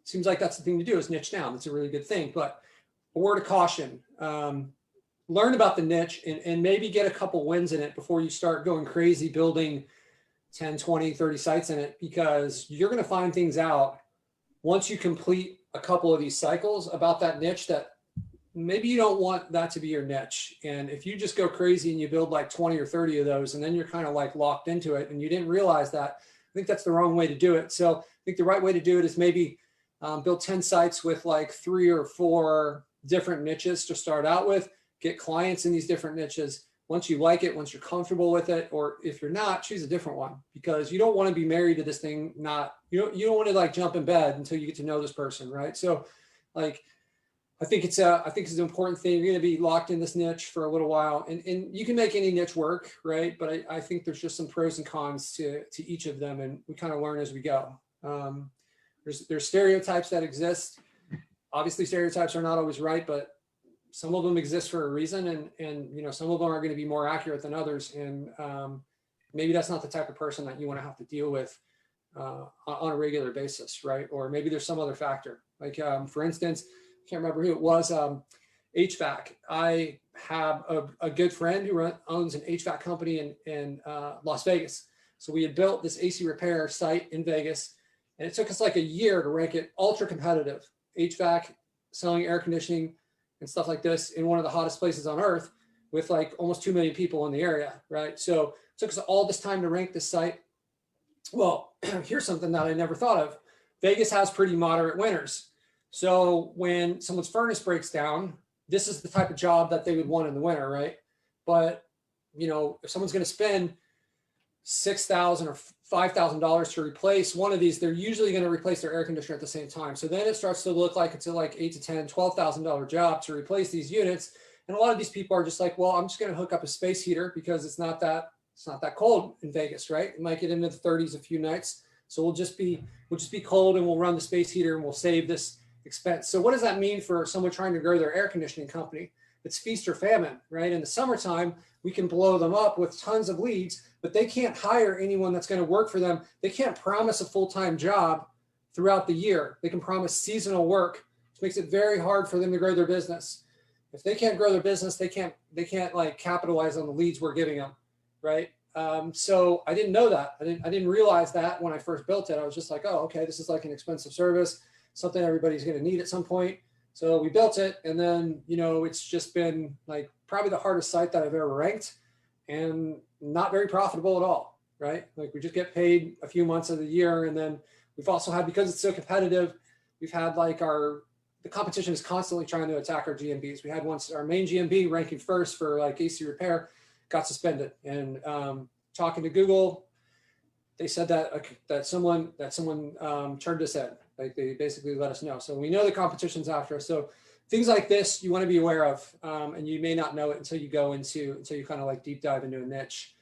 Seems like that's the thing to do, is niche down. That's a really good thing. But a word of caution, learn about the niche and maybe get a couple wins in it before you start going crazy building 10, 20, 30 sites in it, because you're going to find things out once you complete a couple of these cycles about that niche that maybe you don't want that to be your niche. And if you just go crazy and you build like 20 or 30 of those, and then you're kind of like locked into it and you didn't realize that, I think that's the wrong way to do it. So I think the right way to do it is maybe build 10 sites with like 3 or 4 different niches to start out with, get clients in these different niches. Once you like it, once you're comfortable with it, or if you're not, choose a different one, because you don't want to be married to this thing. You don't want to like jump in bed until you get to know this person, right? So like, I think it's an important thing. You're going to be locked in this niche for a little while, and you can make any niche work, right? But I think there's just some pros and cons to each of them, and we kind of learn as we go. There's stereotypes that exist. Obviously, stereotypes are not always right, but some of them exist for a reason, and some of them are going to be more accurate than others, and maybe that's not the type of person that you want to have to deal with on a regular basis, right? Or maybe there's some other factor. Like for instance, I can't remember who it was. HVAC. I have a good friend who owns an HVAC company in Las Vegas. So we had built this AC repair site in Vegas, and it took us like a year to rank it ultra competitive. HVAC, selling air conditioning and stuff like this in one of the hottest places on earth, with like almost 2 million people in the area, right? So it took us all this time to rank this site. Well, here's something that I never thought of. Vegas has pretty moderate winters. So when someone's furnace breaks down, this is the type of job that they would want in the winter, right? But if someone's going to spend $6,000 or $5,000 to replace one of these, they're usually going to replace their air conditioner at the same time. So then it starts to look like it's a like $8,000 to $10,000, $12,000 job to replace these units. And a lot of these people are just like, well, I'm just going to hook up a space heater because it's not that cold in Vegas, right? It might get into the 30s a few nights. So we'll just be cold, and we'll run the space heater, and we'll save this expense. So what does that mean for someone trying to grow their air conditioning company? It's feast or famine, right? In the summertime, we can blow them up with tons of leads, but they can't hire anyone that's going to work for them. They can't promise a full-time job throughout the year. They can promise seasonal work, which makes it very hard for them to grow their business. If they can't grow their business, they can't like capitalize on the leads we're giving them, right? So I didn't know that. I didn't realize that when I first built it. I was just like, oh, okay, this is like an expensive service, something everybody's going to need at some point. So we built it, and then, it's just been like probably the hardest site that I've ever ranked, and not very profitable at all, right? Like we just get paid a few months of the year. And then we've also had, because it's so competitive, we've had like the competition is constantly trying to attack our GMBs. We had once our main GMB ranking first for like AC repair got suspended, and talking to Google, they said that someone turned us in. Like they basically let us know. So we know the competition's after us. So things like this you want to be aware of, and you may not know it until you kind of like deep dive into a niche.